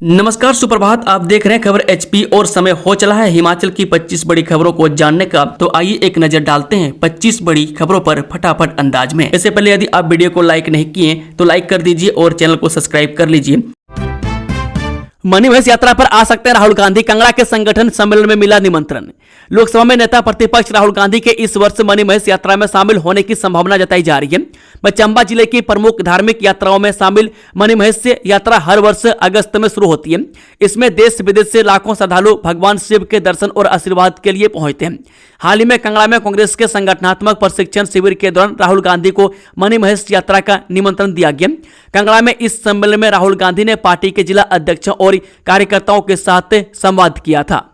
नमस्कार, सुप्रभात। आप देख रहे हैं खबर एचपी और समय हो चला है हिमाचल की 25 बड़ी खबरों को जानने का। तो आइए एक नजर डालते हैं 25 बड़ी खबरों पर फटाफट अंदाज में। इससे पहले यदि आप वीडियो को लाइक नहीं किए तो लाइक कर दीजिए और चैनल को सब्सक्राइब कर लीजिए। मनी महेश यात्रा पर आ सकते हैं राहुल गांधी, कांगड़ा के संगठन सम्मेलन में मिला निमंत्रण। लोकसभा में नेता प्रतिपक्ष राहुल गांधी के इस वर्ष मनी महेश यात्रा में शामिल होने की संभावना जताई जा रही है। चंबा जिले की प्रमुख धार्मिक यात्राओं में शामिल मनी महेश यात्रा हर वर्ष अगस्त में शुरू होती है। इसमें देश विदेश से लाखों श्रद्धालु भगवान शिव के दर्शन और आशीर्वाद के लिए पहुंचते हैं। हाल ही में कांगड़ा में कांग्रेस के संगठनात्मक प्रशिक्षण शिविर के दौरान राहुल गांधी को मनी महेश यात्रा का निमंत्रण दिया गया। कांगड़ा में इस सम्मेलन में राहुल गांधी ने पार्टी के जिला अध्यक्षों और कार्यकर्ताओं के साथ संवाद किया था।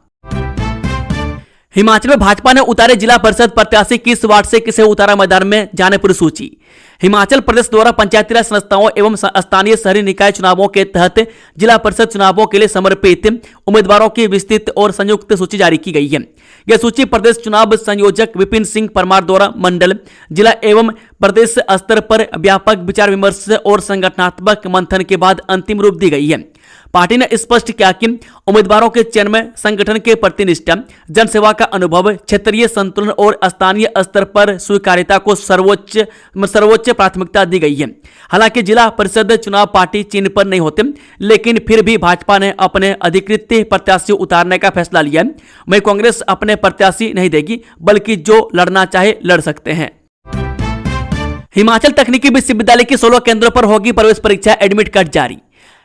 हिमाचल में भाजपा ने उतारे जिला परिषद प्रत्याशी, किस वार्ड से किसे उतारा मैदान में, जाने पूरी सूची। हिमाचल प्रदेश द्वारा पंचायती राज संस्थाओं एवं स्थानीय शहरी निकाय चुनावों के तहत जिला परिषद चुनावों के लिए समर्पित उम्मीदवारों की विस्तृत और संयुक्त सूची जारी की गई है। यह सूची प्रदेश चुनाव संयोजक विपिन सिंह परमार द्वारा मंडल, जिला एवं प्रदेश स्तर पर व्यापक विचार विमर्श और संगठनात्मक मंथन के बाद अंतिम रूप दी गई है। पार्टी ने स्पष्ट किया कि उम्मीदवारों के चयन में संगठन के प्रति निष्ठा, जनसेवा का अनुभव, क्षेत्रीय संतुलन और स्थानीय स्तर पर स्वीकार्यता को सर्वोच्च प्राथमिकता दी गई है। हालांकि जिला परिषद चुनाव पार्टी चिन्ह पर नहीं होते, लेकिन फिर भी भाजपा ने अपने अधिकृत प्रत्याशी उतारने का फैसला लिया है। वहीं कांग्रेस अपने प्रत्याशी नहीं देगी, बल्कि जो लड़ना चाहे लड़ सकते हैं। हिमाचल तकनीकी विश्वविद्यालय की 16 केंद्रों पर होगी प्रवेश परीक्षा, एडमिट कार्ड जारी।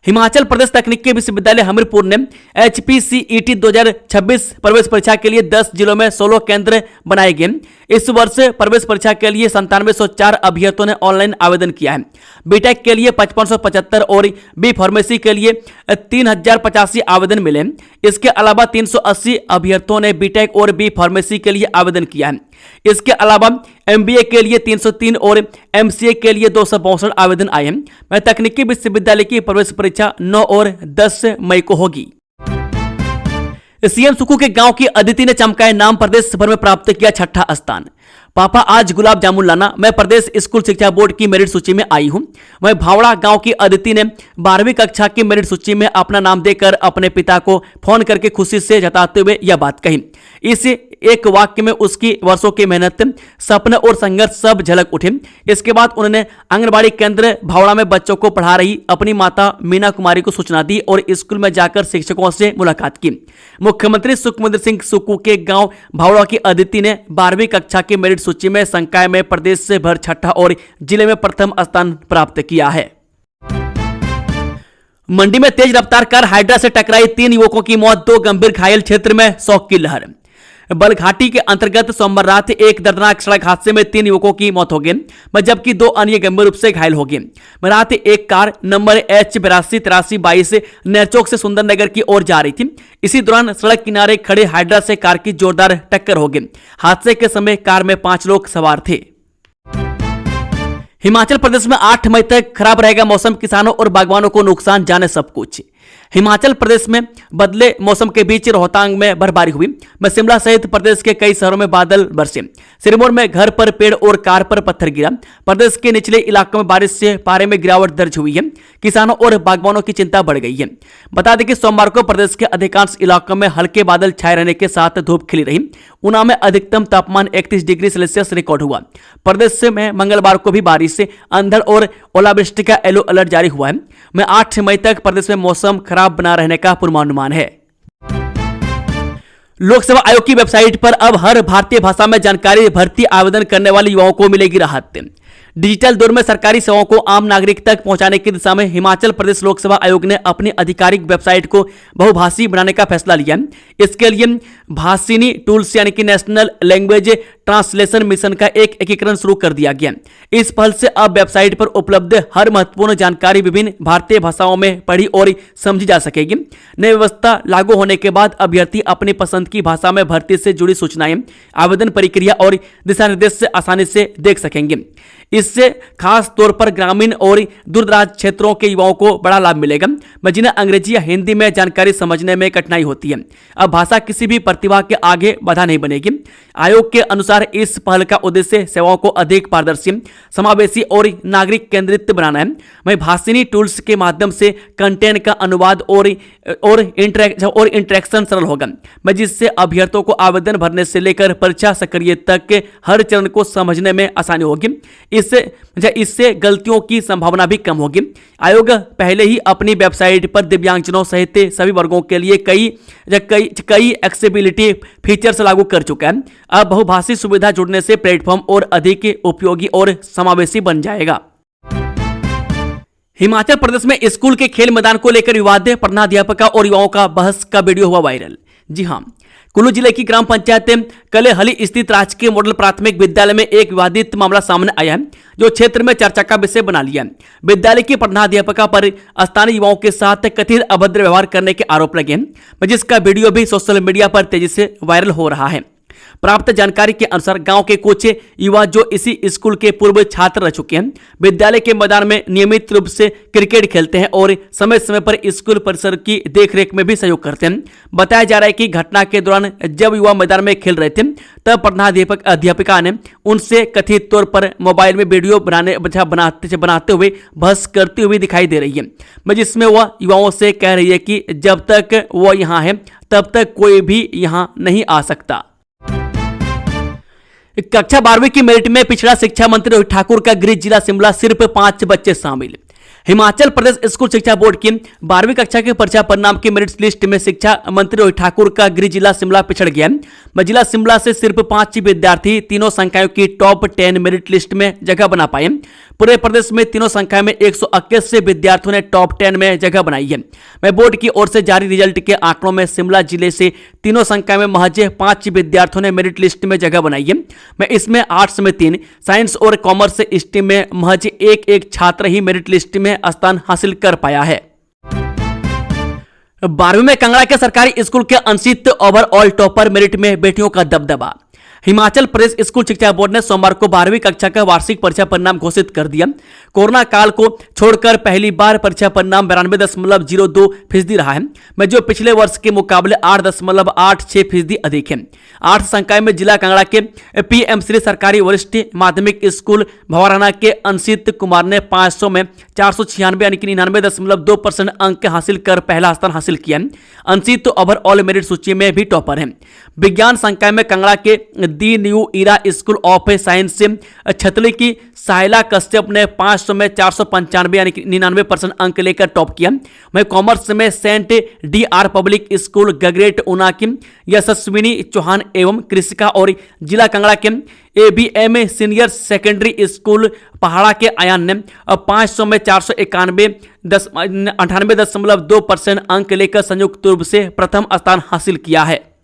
हिमाचल प्रदेश तकनीकी विश्वविद्यालय हमीरपुर ने HPCET 2026 प्रवेश परीक्षा के लिए 10 जिलों में 16 केंद्र बनाए गए। इस वर्ष प्रवेश परीक्षा के लिए 9704 अभ्यर्थियों ने ऑनलाइन आवेदन किया है। बीटेक के लिए 5575 और बी फार्मेसी के लिए 3085 आवेदन मिले। इसके अलावा 380 अभ्यर्थियों ने बीटेक और बी फार्मेसी के लिए आवेदन किया है। इसके अलावा MBA के लिए 303 और MCA के लिए 262 आवेदन आए हैं। तकनीकी विश्वविद्यालय की प्रवेश परीक्षा 9 और 10 मई को होगी। सीएम सुक्खू के गांव की अदिति ने चमकाए नाम, प्रदेश भर में प्राप्त किया 6ठा स्थान। पापा आज गुलाब जामुन लाना, मैं प्रदेश स्कूल शिक्षा बोर्ड की मेरिट सूची में आई हूं। वहीं भावड़ा गांव की अदिति ने 12वीं कक्षा की मेरिट सूची में अपना नाम देकर अपने पिता को फोन करके खुशी से जताते हुए यह बात कही। इस एक वाक्य में उसकी वर्षों की मेहनत, सपने और संघर्ष सब झलक उठे। इसके बाद उन्होंने आंगनबाड़ी केंद्र भावड़ा में बच्चों को पढ़ा रही अपनी माता मीना कुमारी को सूचना दी और स्कूल में जाकर शिक्षकों से मुलाकात की। मुख्यमंत्री सुखविंदर सिंह सुक्खू के गांव भावड़ा की अदिति ने 12वीं कक्षा की मेरिट सूची में संकाय में प्रदेश से भर 6ठा और जिले में प्रथम स्थान प्राप्त किया है। मंडी में तेज रफ्तार कार हाइड्रा से टकराई, 3 युवकों की मौत, 2 गंभीर घायल, क्षेत्र में शोक की लहर। बलघाटी के अंतर्गत सोमवार रात एक दर्दनाक सड़क हादसे में 3 युवकों की मौत हो गई, जबकि 2 अन्य गंभीर रूप से घायल हो गए। रात एक कार नंबर H828322 नेरचौक से सुंदरनगर की ओर जा रही थी। इसी दौरान सड़क किनारे खड़े हाइड्रा से कार की जोरदार टक्कर हो गई। हादसे के समय कार में 5 लोग सवार थे। हिमाचल प्रदेश में 8 मई तक खराब रहेगा मौसम, किसानों और बागवानों को नुकसान, जाने सब कुछ। हिमाचल प्रदेश में बदले मौसम के बीच रोहतांग में बर्फबारी हुई। शिमला सहित प्रदेश के कई शहरों में बादल बरसे। सिरमौर में घर पर पेड़ और कार पर पत्थर गिरा। प्रदेश के निचले इलाकों में बारिश से पारे में गिरावट दर्ज हुई है। किसानों और बागवानों की चिंता बढ़ गई है। बता दें कि सोमवार को प्रदेश के अधिकांश इलाकों में हल्के बादल छाए रहने के साथ धूप खिली रही। ऊना में अधिकतम तापमान 31 डिग्री सेल्सियस रिकॉर्ड हुआ। प्रदेश में मंगलवार को भी बारिश से अंधड़ और ओलावृष्टि का येलो अलर्ट जारी हुआ है। 8 मई तक प्रदेश में मौसम खराब बना रहने का पूर्वानुमान है। लोकसेवा आयोग की वेबसाइट पर अब हर भारतीय भाषा में जानकारी, भर्ती आवेदन करने वाले युवाओं को मिलेगी राहत। डिजिटल दौर में सरकारी सेवाओं को आम नागरिक तक पहुंचाने की दिशा में हिमाचल प्रदेश लोकसेवा आयोग ने अपनी आधिकारिक वेबसाइट को बहुभाषी बनाने का फैसला लिया। इसके लिए भाषिनी टूल्स यानी कि नेशनल लैंग्वेज ट्रांसलेशन मिशन का एक एकीकरण शुरू कर दिया गया। इस पहल से अब वेबसाइट पर उपलब्ध हर महत्वपूर्ण जानकारी विभिन्न भारतीय भाषाओं में पढ़ी और समझी जा सकेगी। नई व्यवस्था लागू होने के बाद अभ्यर्थी अपनी पसंद की भाषा में भर्ती से जुड़ी सूचनाएं, आवेदन प्रक्रिया और दिशा निर्देश से आसानी से देख सकेंगे। इससे खास तौर पर ग्रामीण और दूरदराज क्षेत्रों के युवाओं को बड़ा लाभ मिलेगा, जिन्हें अंग्रेजी या हिंदी में जानकारी समझने में कठिनाई होती है। अब भाषा किसी भी प्रतिभा के आगे बाधा नहीं बनेगी। आयोग के अनुसार इस पहल का उद्देश्य सेवाओं को अधिक पारदर्शी, समावेशी और नागरिक केंद्रित बनाना है। वहीं भाषिनी टूल्स के माध्यम से कंटेंट का अनुवाद और इंटरेक्शन सरल होगा, जिससे अभ्यर्थियों को आवेदन भरने से लेकर परीक्षा सक्रिय तक के हर चरण को समझने में आसानी होगी। इससे गलतियों की संभावना भी कम होगी। आयोग पहले ही अपनी वेबसाइट पर दिव्यांगजनों सहित सभी वर्गों के लिए कई एक्सेसिबिलिटी फीचर्स लागू कर चुका है। अब बहुभाषी सुविधा जुड़ने से प्लेटफॉर्म और अधिक उपयोगी और समावेशी बन जाएगा। हिमाचल प्रदेश में स्कूल के खेल मैदान को लेकर विवाद, प्रधानाध्यापका और युवाओं का बहस का वीडियो हुआ वायरल। जी हां, कुल्लू जिले की ग्राम पंचायत कलेहली स्थित राजकीय मॉडल प्राथमिक विद्यालय में एक विवादित मामला सामने आया है, जो क्षेत्र में चर्चा का विषय बना लिया। विद्यालय की प्रधानाध्यापका पर स्थानीय युवाओं के साथ कथित अभद्र व्यवहार करने के आरोप लगे, जिसका वीडियो भी सोशल मीडिया पर तेजी से वायरल हो रहा है। प्राप्त जानकारी के अनुसार गांव के कुछ युवा जो इसी स्कूल के पूर्व छात्र रह चुके हैं, विद्यालय के मैदान में नियमित रूप से क्रिकेट खेलते हैं और समय समय पर स्कूल परिसर की देखरेख में भी सहयोग करते हैं। बताया जा रहा है कि घटना के दौरान जब युवा मैदान में खेल रहे थे, तब प्रधानाध्यापिका ने उनसे कथित तौर पर मोबाइल में वीडियो बनाते हुए बहस करती हुई दिखाई दे रही है, जिसमें वह युवाओं से कह रही है कि जब तक वह यहाँ है तब तक कोई भी यहाँ नहीं आ सकता। कक्षा 12वीं की मेरिट में पिछड़ा शिक्षा मंत्री रोहित ठाकुर का गृह जिला शिमला सिर्फ 5 बच्चे शामिल। हिमाचल प्रदेश स्कूल शिक्षा बोर्ड की 12वीं कक्षा के परीक्षा परिणाम की मेरिट लिस्ट में शिक्षा मंत्री रोहित ठाकुर का गृह जिला शिमला पिछड़ गया। जिला शिमला से सिर्फ 5 विद्यार्थी तीनों संकायों की टॉप 10 मेरिट लिस्ट में जगह बना पाए। पूरे प्रदेश में तीनों संकाय में 181 विद्यार्थियों ने टॉप 10 में जगह बनाई है। मैं बोर्ड की ओर से जारी रिजल्ट के आंकड़ों में शिमला जिले से तीनों संकाय में महज 5 विद्यार्थियों ने मेरिट लिस्ट में जगह बनाई है। मैं इसमें आर्ट्स में 3, साइंस और कॉमर्स स्ट्रीम में महज एक छात्र ही मेरिट लिस्ट में स्थान हासिल कर पाया है। 12वीं में कांगड़ा के सरकारी स्कूल के अंशित ओवरऑल टॉपर, मेरिट में बेटियों का दबदबा। हिमाचल प्रदेश स्कूल शिक्षा बोर्ड ने सोमवार को 12वीं कक्षा का वार्षिक परीक्षा परिणाम घोषित कर दिया। कोरोना काल को छोड़कर पहली बार परीक्षा परिणाम 92.02% रहा है, जो पिछले वर्ष के मुकाबले 8.86% अधिक है। 8 संकाय में जिला कांगड़ा के PM श्री सरकारी वरिष्ठ माध्यमिक स्कूल भवाराना के अंशित कुमार ने 500 में 496 यानी कि 99.2% अंक हासिल कर पहला स्थान हासिल किया। अंशित ओवरऑल मेरिट सूची में भी टॉपर है। विज्ञान संकाय में कांगड़ा के the new era school of science से छतली की साहिला कश्यप ने 500 में 495 यानी कि 99% अंक लेकर टॉप किया। वहीं कॉमर्स में saint DR public school Gagret Una की यशस्विनी चौहान एवं कृषिका और जिला कांगड़ा के ABM सीनियर सेकेंडरी स्कूल पहाड़ा के आयान ने 500 में 491.98% अंक लेकर संयुक्त रूप से प्रथम स्थान हासिल किया है।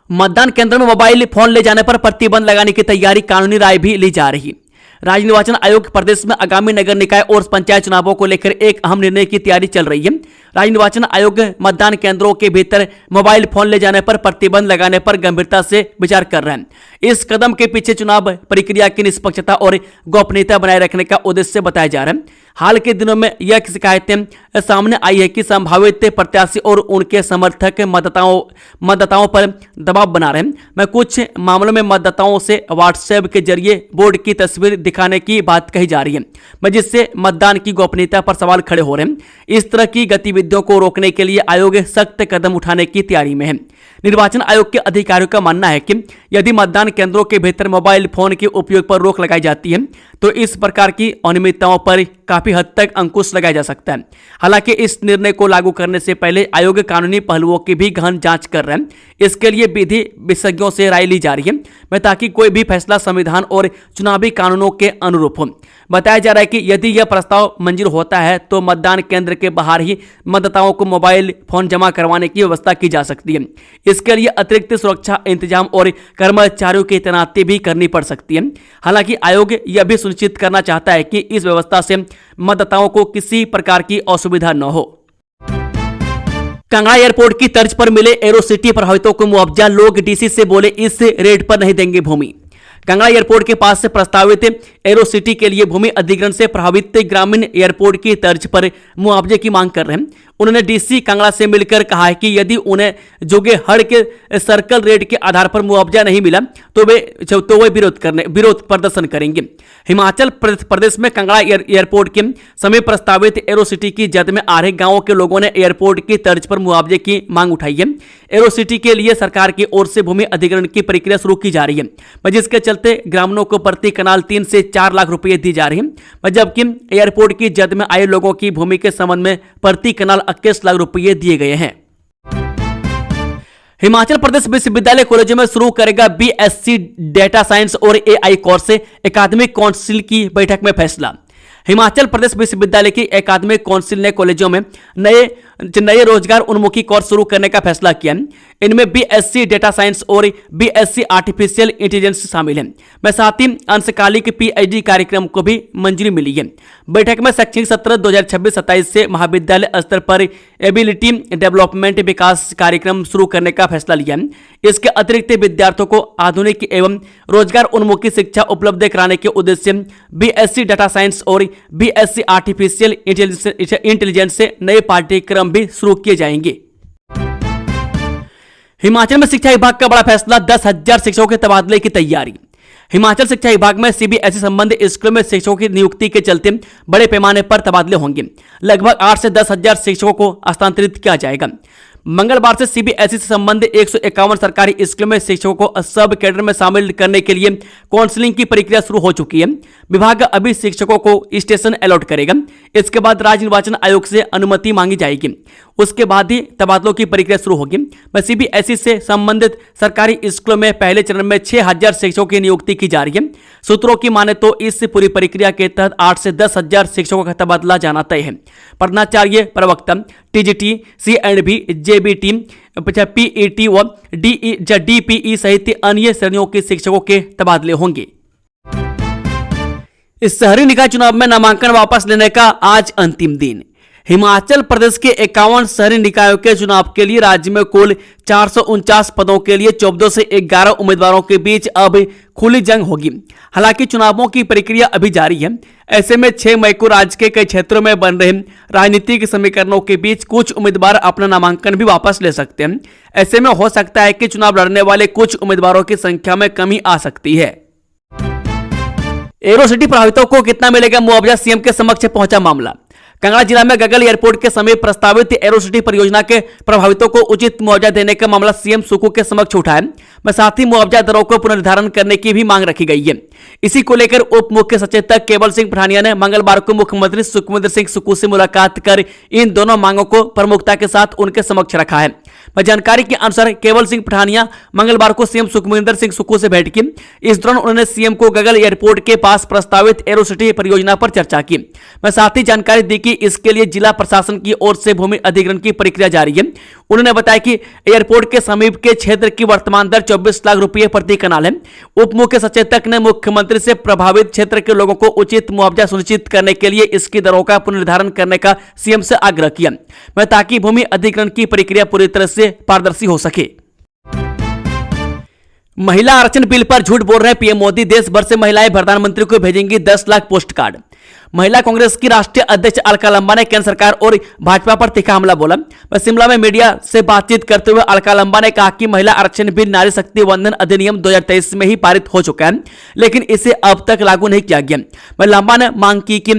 मतदान केंद्र में मोबाइल फोन ले जाने पर प्रतिबंध लगाने की तैयारी, कानूनी राय भी ली जा रही। राज्य निर्वाचन आयोग प्रदेश में आगामी नगर निकाय और पंचायत चुनावों को लेकर एक अहम निर्णय की तैयारी चल रही है। राज्य निर्वाचन आयोग मतदान केंद्रों के भीतर मोबाइल फोन ले जाने पर प्रतिबंध लगाने पर गंभीरता से विचार कर रहे हैं। इस कदम के पीछे चुनाव प्रक्रिया की निष्पक्षता और गोपनीयता बनाए रखने का उद्देश्य बताया जा रहा है। हाल के दिनों में यह शिकायतें सामने आई है कि संभावित प्रत्याशी और उनके समर्थक मतदाताओं पर दबाव बना रहे हैं। मैं कुछ मामलों में मतदाताओं से व्हाट्सएप के जरिए बोर्ड की तस्वीर दिखाने की बात कही जा रही है, जिससे मतदान की गोपनीयता पर सवाल खड़े हो रहे हैं। इस तरह की गतिविधियों को रोकने के लिए आयोग सख्त कदम उठाने की तैयारी में है। निर्वाचन आयोग के अधिकारियों का मानना है कि यदि मतदान केंद्रों के भीतर मोबाइल फोन के उपयोग पर रोक लगाई जाती है तो इस प्रकार की अनियमितताओं पर काफी हद तक अंकुश लगाया जा सकता है। हालांकि इस निर्णय को लागू करने से पहले आयोग कानूनी पहलुओं की भी गहन जांच कर रहे हैं। इसके लिए विधि विशेषज्ञों से राय ली जा रही है, ताकि कोई भी फैसला संविधान और चुनावी कानूनों के अनुरूप हो। बताया जा रहा है कि यदि यह प्रस्ताव मंजूर होता है तो मतदान केंद्र के बाहर ही मतदाताओं को मोबाइल फोन जमा करवाने की व्यवस्था की जा सकती है। इसके लिए अतिरिक्त सुरक्षा इंतजाम और कर्मचारियों की तैनाती भी करनी पड़ सकती है। हालांकि आयोग यह भी सुनिश्चित करना चाहता है कि इस व्यवस्था से मतदाताओं को किसी प्रकार की असुविधा न हो। कांगड़ा एयरपोर्ट की तर्ज पर मिले एरोसिटी प्रभावितों को मुआवजा, लोग DC से बोले इस रेट पर नहीं देंगे भूमि। कंगड़ा एयरपोर्ट के पास से प्रस्तावित एरो सिटी के लिए भूमि अधिग्रहण से प्रभावित ग्रामीण एयरपोर्ट की तर्ज पर मुआवजे की मांग कर रहे हैं। उन्होंने डीसी कंगड़ा से मिलकर कहा है कि यदि उन्हें जोगेहड़ के सर्कल रेट के आधार पर मुआवजा नहीं मिला तो वे विरोध प्रदर्शन करेंगे। हिमाचल प्रदेश में कंगड़ा एयरपोर्ट के समीप प्रस्तावित एरो सिटी की जद में आ रहे गांवों के लोगों ने एयरपोर्ट की तर्ज पर मुआवजे की मांग उठाई है। एरो सिटी के लिए सरकार की ओर से भूमि अधिग्रहण की प्रक्रिया शुरू की जा रही है, जिसके चलते ग्रामीणों को प्रति कनाल 3 से 4 लाख रुपए दी जा रही है, जबकि एयरपोर्ट की जद में आए लोगों की भूमि के संबंध में प्रति कनाल 21 लाख रुपए दिए गए हैं। हिमाचल प्रदेश विश्वविद्यालय कॉलेजों में शुरू करेगा बीएससी डेटा साइंस और एआई कोर्स, अकादमिक काउंसिल की बैठक में फैसला। हिमाचल प्रदेश विश्वविद्यालय की अकादमिक काउंसिल ने कॉलेजों में नए रोजगार उन्मुखी कोर्स शुरू करने का फैसला किया। इनमें बीएससी डेटा साइंस और बीएससी आर्टिफिशियल इंटेलिजेंस शामिल है। में साथ ही अंशकालिक पीएचडी कार्यक्रम को भी मंजूरी मिली है। बैठक में शैक्षणिक सत्र 2026-27 से महाविद्यालय स्तर पर एबिलिटी डेवलपमेंट विकास कार्यक्रम शुरू करने का फैसला लिया है। इसके अतिरिक्त विद्यार्थियों को आधुनिक एवं रोजगार उन्मुखी शिक्षा उपलब्ध कराने के उद्देश्य बीएससी डेटा साइंस और बीएससी आर्टिफिशियल इंटेलिजेंस से नए पाठ्यक्रम भी शुरू किए जाएंगे। हिमाचल में शिक्षा विभाग का बड़ा फैसला, 10,000 शिक्षकों के तबादले की तैयारी। हिमाचल शिक्षा विभाग में सीबीएसई संबंधित स्कूलों में शिक्षकों की नियुक्ति के चलते बड़े पैमाने पर तबादले होंगे। लगभग 8 से 10,000 शिक्षकों को हस्तांतरित किया जाएगा। मंगलवार से सीबीएसई से संबंधित 151 सरकारी स्कूलों में शिक्षकों को सब कैडर में शामिल करने के लिए काउंसलिंग की प्रक्रिया शुरू हो चुकी है। विभाग अभी शिक्षकों को स्टेशन अलॉट करेगा। इसके बाद राज्य निर्वाचन आयोग से अनुमति मांगी जाएगी। उसके बाद ही तबादलों की प्रक्रिया शुरू होगी। सीबीएसई से संबंधित सरकारी स्कूलों में पहले चरण में 6,000 शिक्षकों की नियुक्ति की जा रही है। सूत्रों की माने तो इस पूरी प्रक्रिया के तहत 8 से 10,000 शिक्षकों का तबादला जाना तय है। प्रधानाचार्य, प्रवक्ता, टीजीटी, सीएंडबी, जेबीटी, पीईटी व डीपीई सहित अन्य श्रेणियों के शिक्षकों के तबादले होंगे। इस शहरी निकाय चुनाव में नामांकन वापस लेने का आज अंतिम दिन। हिमाचल प्रदेश के 51 शहरी निकायों के चुनाव के लिए राज्य में कुल 449 पदों के लिए 14 से 11 उम्मीदवारों के बीच अब खुली जंग होगी। हालांकि चुनावों की प्रक्रिया अभी जारी है। ऐसे में 6 मई को राज्य के कई क्षेत्रों में बन रहे राजनीतिक समीकरणों के बीच कुछ उम्मीदवार अपना नामांकन भी वापस ले सकते हैं। ऐसे में हो सकता है कि चुनाव लड़ने वाले कुछ उम्मीदवारों की संख्या में कमी आ सकती है। एरो सिटी प्रभावितों को कितना मिलेगा मुआवजा, सीएम के समक्ष पहुंचा मामला। कंगड़ा जिला में गगल एयरपोर्ट के समीप प्रस्तावित एरो सिटी परियोजना के प्रभावितों को उचित मुआवजा देने का मामला सीएम सुक्खू के समक्ष उठा है। साथ ही मुआवजा दरों को पुनर्निर्धारण करने की भी मांग रखी गई है। इसी को लेकर उप मुख्य सचेतक केवल सिंह पठानिया ने मंगलवार को मुख्यमंत्री सुखविंदर सिंह सुक्खू से मुलाकात कर इन दोनों मांगों को प्रमुखता के साथ उनके समक्ष रखा है। जानकारी के अनुसार केवल सिंह पठानिया मंगलवार को सीएम सुखविंदर सिंह सुक्खू से भेंट की। इस दौरान उन्होंने सीएम को गगल एयरपोर्ट के पास प्रस्तावित एरो सिटी परियोजना पर चर्चा की। साथ ही जानकारी दी कि इसके लिए जिला प्रशासन की ओर से भूमि अधिग्रहण की प्रक्रिया जारी है। उन्होंने बताया कि एयरपोर्ट के समीप के क्षेत्र की वर्तमान दर 24 लाख रुपए प्रति कनाल है। उप मुख्य सचेतक ने मुख्यमंत्री से प्रभावित क्षेत्र के लोगों को उचित मुआवजा सुनिश्चित करने के लिए इसकी दरों का पुनर्निर्धारण करने का सीएम से आग्रह किया, ताकि भूमि अधिग्रहण की प्रक्रिया पूरी तरह से पारदर्शी हो सके। महिला आरक्षण बिल पर झूठ बोल रहे पीएम मोदी, देश भर से महिलाएं प्रधानमंत्री को भेजेंगी 10 लाख पोस्ट कार्ड। महिला कांग्रेस की राष्ट्रीय अध्यक्ष अलका लंबा ने केंद्र सरकार और भाजपा पर तीखा हमला बोला। शिमला में मीडिया से बातचीत करते हुए अलका लंबा ने कहा कि महिला आरक्षण बिल नारी शक्ति वंदन अधिनियम 2023 में ही पारित हो चुका है, लेकिन इसे अब तक लागू नहीं किया गया। लंबा ने मांग की कि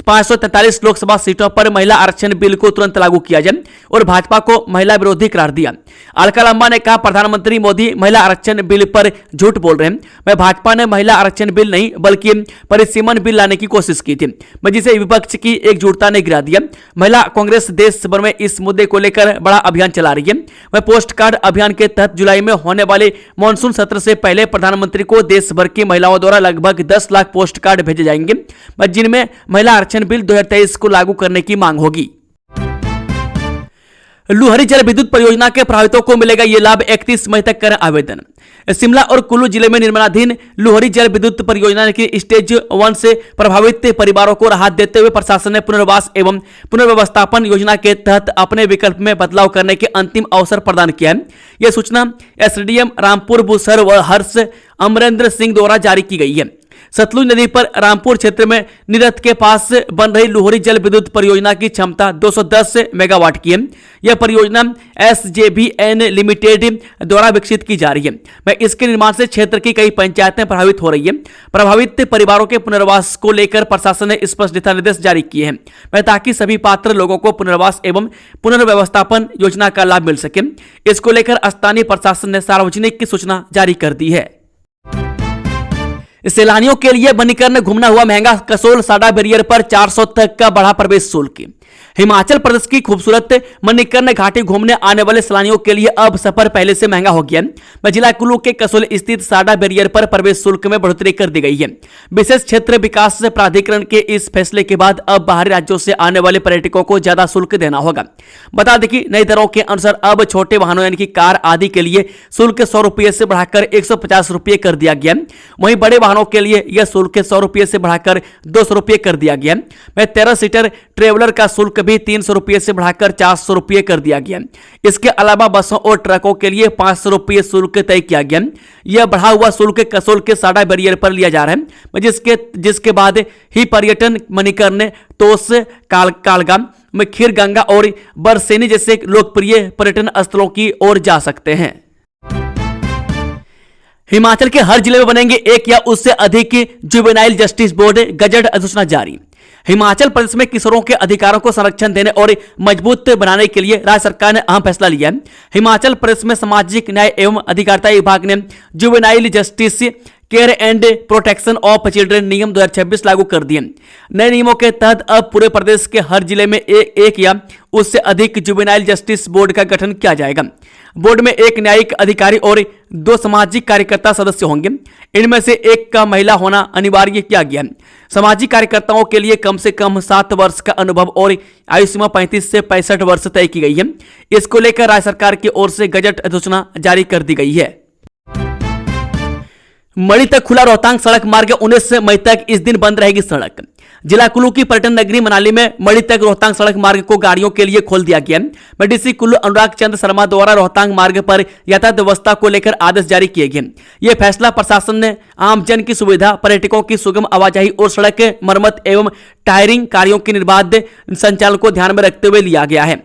543 लोकसभा सीटों पर महिला आरक्षण बिल को तुरंत लागू किया जाए और भाजपा को महिला विरोधी करार दिया। अलका लंबा ने कहा, प्रधानमंत्री मोदी महिला आरक्षण बिल पर झूठ बोल रहे हैं। भाजपा ने महिला आरक्षण बिल नहीं बल्कि परिसीमन बिल लाने की कोशिश की थी, जिसे विपक्ष की एकजुटता ने गिरा दिया। महिला कांग्रेस देश भर में इस मुद्दे को लेकर बड़ा अभियान चला रही है। वह पोस्ट कार्ड अभियान के तहत जुलाई में होने वाले मानसून सत्र से पहले प्रधानमंत्री को देश भर की महिलाओं द्वारा लगभग 10 लाख पोस्ट कार्ड भेजे जाएंगे, जिनमें महिला आरक्षण बिल 2023 को लागू करने की मांग होगी। लुहरी जल विद्युत परियोजना के प्रभावितों को मिलेगा ये लाभ। 31 मई तक करें आवेदन। शिमला और कुल्लू जिले में निर्माणाधीन लुहरी जल विद्युत परियोजना की स्टेज 1 से प्रभावित परिवारों को राहत देते हुए प्रशासन ने पुनर्वास एवं पुनर्व्यवस्थापन योजना के तहत अपने विकल्प में बदलाव करने के अंतिम अवसर प्रदान किया है। यह सूचना एसडीएम रामपुर बुसर व हर्ष अमरेंद्र सिंह द्वारा जारी की गई है। सतलुज नदी पर रामपुर क्षेत्र में निरत के पास बन रही लुहरी जल विद्युत परियोजना की क्षमता 210 मेगावाट की है। यह परियोजना SJVN लिमिटेड द्वारा विकसित की जा रही है। मैं इसके निर्माण से क्षेत्र की कई पंचायतें प्रभावित हो रही है। प्रभावित परिवारों के पुनर्वास को लेकर प्रशासन ने स्पष्ट दिशा निर्देश जारी किए हैं मैं ताकि सभी पात्र लोगों को पुनर्वास एवं पुनर्व्यवस्थापन योजना का लाभ मिल सके। इसको लेकर स्थानीय प्रशासन ने सार्वजनिक की सूचना जारी कर दी है। सैलानियों के लिए मणिकर्ण घूमना हुआ महंगा। कसोल साडा बैरियर पर 400 तक का बढ़ा प्रवेश शुल्क। हिमाचल प्रदेश की खूबसूरत मणिकर्ण घाटी घूमने आने वाले सैलानियों के लिए अब सफर पहले से महंगा हो गया है। जिला कुल्लू के कसोल स्थित साडा बैरियर पर प्रवेश शुल्क में बढ़ोतरी कर दी गई है। विशेष क्षेत्र विकास प्राधिकरण के इस फैसले के बाद अब बाहरी राज्यों से आने वाले पर्यटकों को ज्यादा शुल्क देना होगा। बता दें कि नई दरों के अनुसार अब छोटे वाहनों यानी कि कार आदि के लिए शुल्क 100 रुपये से बढ़ाकर 150 रुपये कर दिया गया। वहीं बड़े वाहनों के लिए यह शुल्क 100 रुपये से बढ़ाकर 200 रुपये कर दिया गया। 13 सीटर ट्रेवलर का शुल्क भी 300 रुपये से बढ़ाकर 400 रुपये कर दिया गया। इसके अलावा बसों और ट्रकों के लिए 500 रुपये शुल्क तय किया गया। यह बढ़ा हुआ शुल्क कसोल के साडा बैरियर पर लिया जा रहा है, जिसके बाद ही पर्यटन मणिकर्ण, तोस, कालगाम में खीर गंगा और बरसेनी जैसे लोकप्रिय पर्यटन स्थलों की ओर जा सकते हैं। हिमाचल के हर जिले में बनेंगे एक या उससे अधिक जुवेनाइल जस्टिस बोर्ड। गजट अधिसूचना जारी। हिमाचल प्रदेश में किशोरों के अधिकारों को संरक्षण देने और मजबूत बनाने के लिए राज्य सरकार ने अहम फैसला लिया है। हिमाचल प्रदेश में सामाजिक न्याय एवं अधिकारिता विभाग ने juvenile justice care and protection of children नियम 2026 लागू कर दिए। नए नियमों के तहत अब पूरे प्रदेश के हर जिले में एक या उससे अधिक जुवेनाइल जस्टिस बोर्ड का गठन किया जाएगा। बोर्ड में एक न्यायिक अधिकारी और 2 सामाजिक कार्यकर्ता सदस्य होंगे। इनमें से एक का महिला होना अनिवार्य किया गया है। सामाजिक कार्यकर्ताओं के लिए कम से कम 7 वर्ष का अनुभव और आयु सीमा 35 से 65 वर्ष तय की गई है। इसको लेकर राज्य सरकार की ओर से गजट अधिसूचना जारी कर दी गई है। मणि तक खुला रोहतांग सड़क मार्ग। 19 मई तक इस दिन बंद रहेगी सड़क। जिला कुल्लू की पर्यटन नगरी मनाली में मणि तक रोहतांग सड़क मार्ग को गाड़ियों के लिए खोल दिया गया। डीसी कुल्लू अनुराग चंद्र शर्मा द्वारा रोहतांग मार्ग पर यातायात व्यवस्था को लेकर आदेश जारी किए गए। यह फैसला प्रशासन ने आमजन की सुविधा, पर्यटकों की सुगम आवाजाही और सड़क मरम्मत एवं टायरिंग कार्यों की निर्बाध संचालन को ध्यान में रखते हुए लिया गया है।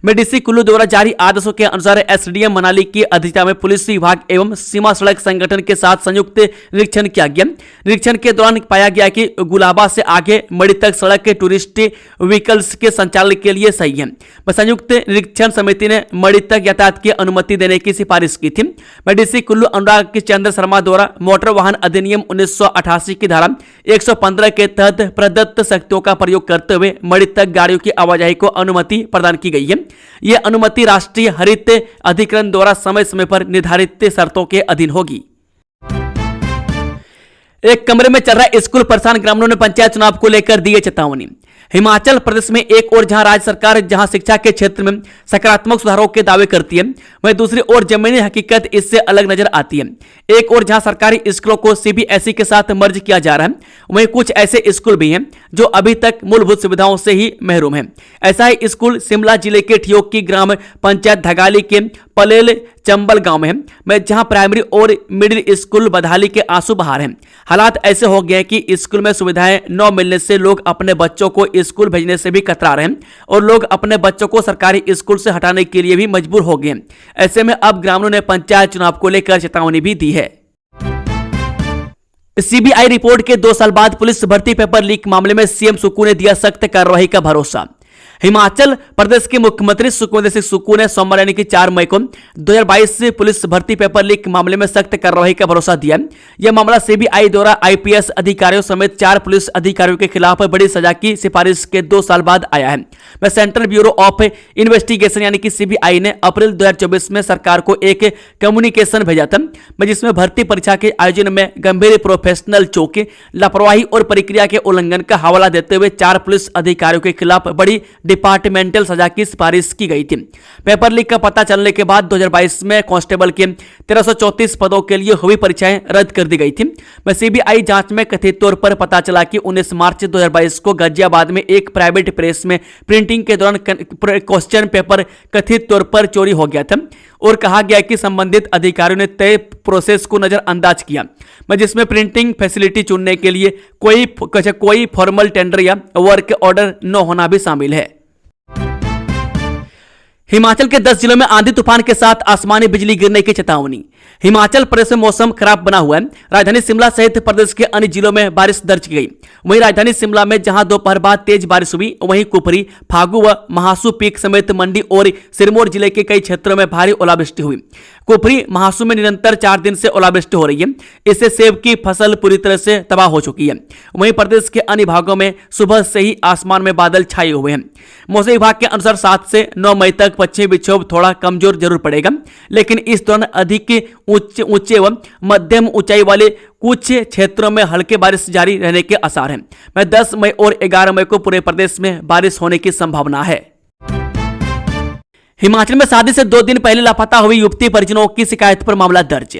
डीसी कुल्लू द्वारा जारी आदेशों के अनुसार एसडीएम मनाली की अध्यक्षता में पुलिस विभाग एवं सीमा सड़क संगठन के साथ संयुक्त निरीक्षण किया गया। निरीक्षण के दौरान पाया गया कि गुलाबा से आगे मणि तक सड़क के टूरिस्ट व्हीकल्स के संचालन के लिए सही है। संयुक्त निरीक्षण समिति ने मणि तक यातायात की अनुमति देने की सिफारिश की थी। डीसी कुल्लू अनुराग चंद्र शर्मा द्वारा मोटर वाहन अधिनियम 1988 की धारा 115 के तहत प्रदत्त शक्तियों का प्रयोग करते हुए मणि तक गाड़ियों की आवाजाही को अनुमति प्रदान की गई है। यह अनुमति राष्ट्रीय हरित अधिकरण द्वारा समय समय पर निर्धारित शर्तों के अधीन होगी। एक कमरे में चल रहा स्कूल परेशान ग्रामीणों ने पंचायत चुनाव को लेकर दी चेतावनी। हिमाचल प्रदेश में एक और जहां राज्य सरकार जहां शिक्षा के क्षेत्र में सकारात्मक सुधारों के दावे करती है, वहीं दूसरी ओर जमीनी हकीकत इससे अलग नजर आती है। एक और जहां सरकारी स्कूलों को सीबीएसई के साथ मर्ज किया जा रहा है, वहीं कुछ ऐसे स्कूल भी हैं जो अभी तक मूलभूत सुविधाओं से ही महरूम हैं। ऐसा ही स्कूल शिमला जिले के ठियोग की ग्राम पंचायत धगाली के पलेल चंबल गांव में है, जहां प्राइमरी और मिडिल स्कूल बधाली के आंसू बहा रहे हैं। हालात ऐसे हो गए कि स्कूल में सुविधाएं न मिलने से लोग अपने बच्चों को स्कूल भेजने से भी कतरा रहे हैं और लोग अपने बच्चों को सरकारी स्कूल से हटाने के लिए भी मजबूर हो गए। ऐसे में अब ग्रामीणों ने पंचायत चुनाव को लेकर चेतावनी भी दी है। सीबीआई रिपोर्ट के 2 साल बाद पुलिस भर्ती पेपर लीक मामले में सीएम सुक्खू ने दिया सख्त कार्रवाई का भरोसा। हिमाचल प्रदेश के मुख्यमंत्री सुखविंदर सिंह सुक्खू ने सोमवार यानी कि 4 मई को 2022 से पुलिस भर्ती पेपर लीक मामले में सख्त कार्रवाई का भरोसा दिया। यह मामला सीबीआई द्वारा आईपीएस अधिकारियों समेत 4 पुलिस अधिकारियों के खिलाफ बड़ी सजा की सिफारिश के 2 साल बाद आया है। सेंट्रल ब्यूरो ऑफ इन्वेस्टिगेशन यानी कि सीबीआई ने अप्रैल 2024 में सरकार को एक कम्युनिकेशन भेजा था, जिसमें भर्ती परीक्षा के आयोजन में गंभीर प्रोफेशनल चूक, लापरवाही और प्रक्रिया के उल्लंघन का हवाला देते हुए 4 पुलिस अधिकारियों के खिलाफ बड़ी डिपार्टमेंटल सजा की सिफारिश की गई थी। पेपर लीक का पता चलने के बाद 2022 में कांस्टेबल के 1334 पदों के लिए हुई परीक्षाएं रद्द कर दी गई थी। सीबीआई जांच में कथित तौर पर पता चला कि 19 मार्च 2022 को गाजियाबाद में एक प्राइवेट प्रेस में प्रिंटिंग के दौरान क्वेश्चन पेपर कथित तौर पर चोरी हो गया था और कहा गया कि संबंधित अधिकारियों ने तय प्रोसेस को नजरअंदाज किया, जिसमें प्रिंटिंग फैसिलिटी चुनने के लिए कोई फॉर्मल टेंडर या वर्क ऑर्डर न होना भी शामिल है। हिमाचल के 10 जिलों में आंधी तूफान के साथ आसमानी बिजली गिरने की चेतावनी। हिमाचल प्रदेश में मौसम खराब बना हुआ है। राजधानी शिमला सहित प्रदेश के अन्य जिलों में बारिश दर्ज की गई। वहीं राजधानी शिमला में जहां दोपहर बाद तेज बारिश हुई, वहीं कुफरी, फागू व महासू पीक समेत मंडी और सिरमौर जिले के कई क्षेत्रों में भारी ओलावृष्टि हुई। कुफरी, महासू में निरंतर 4 दिन से ओलावृष्टि हो रही है। इससे सेब की फसल पूरी तरह से तबाह हो चुकी है। वहीं प्रदेश के अन्य भागों में सुबह से ही आसमान में बादल छाए हुए हैं। मौसम विभाग के अनुसार 7 से 9 मई तक पश्चिमी विक्षोभ थोड़ा कमजोर जरूर पड़ेगा, लेकिन इस दौरान अधिक ऊंचे व मध्यम ऊंचाई वाले कुछ क्षेत्रों में हल्की बारिश जारी रहने के आसार हैं। 10 मई और 11 मई को पूरे प्रदेश में बारिश होने की संभावना है। हिमाचल में शादी से 2 दिन पहले लापता हुई युवती परिजनों की शिकायत पर मामला दर्ज।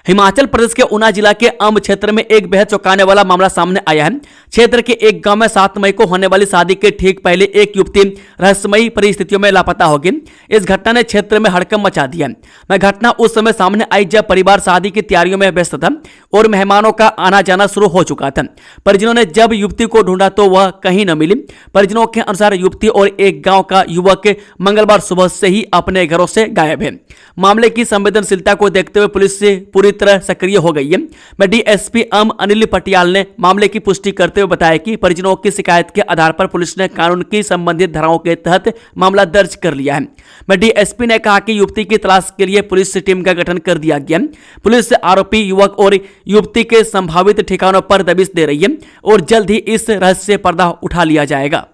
हिमाचल प्रदेश के ऊना जिला के अंब क्षेत्र में एक बेहद चौंकाने वाला मामला सामने आया है। क्षेत्र के एक गांव में 7 मई को होने वाली शादी के ठीक पहले एक युवती रहस्यमयी परिस्थितियों में लापता हो गई। इस घटना ने क्षेत्र में हड़कंप मचा दिया। घटना उस समय सामने आई जब परिवार शादी की तैयारियों में व्यस्त था और मेहमानों का आना जाना शुरू हो चुका था। परिजनों ने जब युवती को ढूंढा तो वह कहीं न मिली। परिजनों के अनुसार युवती और एक गाँव का युवक मंगलवार सुबह से ही अपने घरों से गायब है। मामले की संवेदनशीलता को देखते हुए पुलिस से पूरी तरह सक्रिय हो गई है। डीएसपी अनिल पटियाल ने मामले की पुष्टि करते हुए बताया कि परिजनों की शिकायत के आधार पर पुलिस ने कानून की संबंधित धाराओं के तहत मामला दर्ज कर लिया है। डीएसपी ने कहा कि युवती की तलाश के लिए पुलिस टीम का गठन कर दिया गया। पुलिस आरोपी युवक और युवती के संभावित ठिकानों पर दबिश दे रही है और जल्द ही इस रहस्य से पर्दा उठा लिया जाएगा।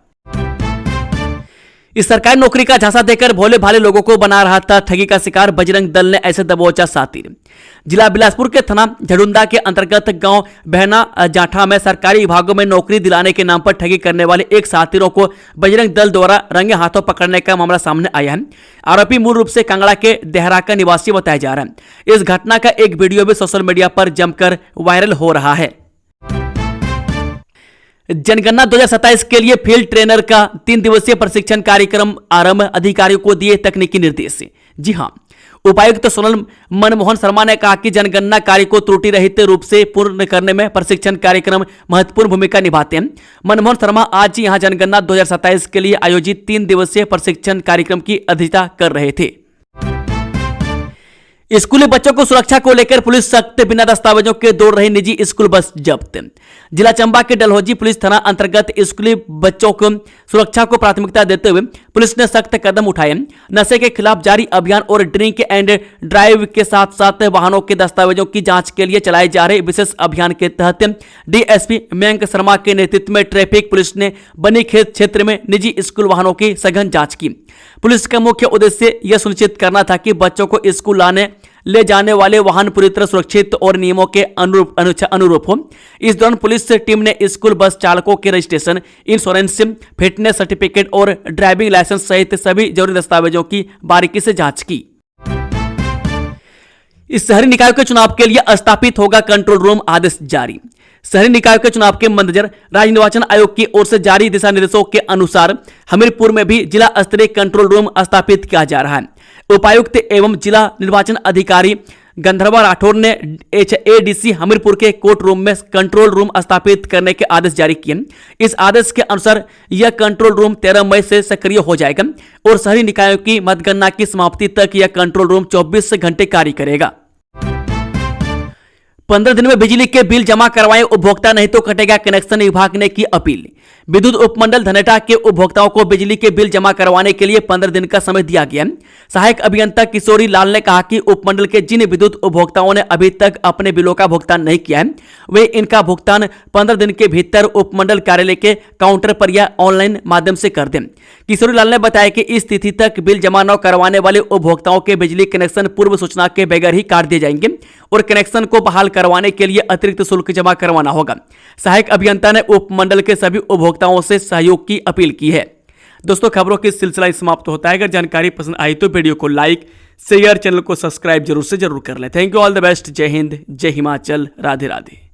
इस सरकारी नौकरी का झांसा देकर भोले भाले लोगों को बना रहा था ठगी का शिकार, बजरंग दल ने ऐसे दबोचा सातिर। जिला बिलासपुर के थाना झडुंदा के अंतर्गत गांव बहना जाठा में सरकारी विभागों में नौकरी दिलाने के नाम पर ठगी करने वाले एक सातिरों को बजरंग दल द्वारा रंगे हाथों पकड़ने का मामला सामने आया है। आरोपी मूल रूप से कांगड़ा के देहरा का निवासी बताया जा रहा है। इस घटना का एक वीडियो भी सोशल मीडिया पर जमकर वायरल हो रहा है। जनगणना 2027 के लिए फील्ड ट्रेनर का 3 दिवसीय प्रशिक्षण कार्यक्रम आरंभ, अधिकारियों को दिए तकनीकी निर्देश। जी हां, उपायुक्त सोनल मनमोहन शर्मा ने कहा कि जनगणना कार्य को त्रुटि रहित रूप से पूर्ण करने में प्रशिक्षण कार्यक्रम महत्वपूर्ण भूमिका निभाते हैं। मनमोहन शर्मा आज यहां जनगणना 2027 के लिए आयोजित 3 दिवसीय प्रशिक्षण कार्यक्रम की अध्यक्षता कर रहे थे। स्कूली बच्चों को सुरक्षा को लेकर पुलिस सख्त, बिना दस्तावेजों के दौड़ रही निजी स्कूल बस जब्त। जिला चंबा के डलहौजी पुलिस थाना अंतर्गत स्कूली बच्चों को सुरक्षा को प्राथमिकता देते हुए पुलिस ने सख्त कदम उठाए। नशे के खिलाफ जारी अभियान और ड्रिंक एंड ड्राइव के साथ साथ वाहनों के दस्तावेजों की जांच के लिए चलाए जा रहे विशेष अभियान के तहत डीएसपी मयंक शर्मा के नेतृत्व में ट्रैफिक पुलिस ने बनीखेत क्षेत्र में निजी स्कूल वाहनों की सघन जांच की। पुलिस का मुख्य उद्देश्य यह सुनिश्चित करना था कि बच्चों को स्कूल ले जाने वाले वाहन पूरी तरह सुरक्षित और नियमों के अनुरूप हो। इस दौरान पुलिस टीम ने स्कूल बस चालकों के रजिस्ट्रेशन, इंश्योरेंस, फिटनेस सर्टिफिकेट और ड्राइविंग लाइसेंस सहित सभी जरूरी दस्तावेजों की बारीकी से जांच की। इस शहरी निकाय के चुनाव के लिए स्थापित होगा कंट्रोल रूम, आदेश जारी। शहरी निकाय के चुनाव के मद्देनजर राज्य निर्वाचन आयोग की ओर से जारी दिशा निर्देशों के अनुसार हमीरपुर में भी जिला स्तरीय कंट्रोल रूम स्थापित किया जा रहा है। उपायुक्त एवं जिला निर्वाचन अधिकारी गंधर्वा राठौर ने एडीसी हमीरपुर के कोर्ट रूम में कंट्रोल रूम स्थापित करने के आदेश जारी किए। इस आदेश के अनुसार यह कंट्रोल रूम 13 मई से सक्रिय हो जाएगा और शहरी निकायों की मतगणना की समाप्ति तक यह कंट्रोल रूम 24 घंटे कार्य करेगा। 15 दिन में बिजली के बिल जमा करवाएं उपभोक्ता, नहीं तो कटेगा कनेक्शन, विभाग ने की अपील। विद्युत उपमंडल धनेटा के उपभोक्ताओं को बिजली के बिल जमा करवाने के लिए 15 दिन का समय दिया गया। सहायक अभियंता किशोरी लाल ने कहा कि उपमंडल के जिन विद्युत उपभोक्ताओं ने अभी तक अपने बिलों का भुगतान नहीं किया है, वे इनका भुगतान 15 दिन के भीतर उपमंडल कार्यालय के काउंटर पर या ऑनलाइन माध्यम से कर दें। किशोरी लाल ने बताया कि इस तिथि तक बिल जमा न करवाने वाले उपभोक्ताओं के बिजली कनेक्शन पूर्व सूचना के बगैर ही काट दिए जाएंगे और कनेक्शन को बहाल करवाने के लिए अतिरिक्त शुल्क जमा करवाना होगा। सहायक अभियंता ने उपमंडल के सभी उपभोक्ताओं से सहयोग की अपील की है। दोस्तों खबरों की सिलसिला समाप्त होता है। अगर जानकारी पसंद आई तो वीडियो को लाइक शेयर, चैनल को सब्सक्राइब जरूर से जरूर कर लें। Thank you, all the best. जय हिंद, जय हिमाचल, राधे राधे।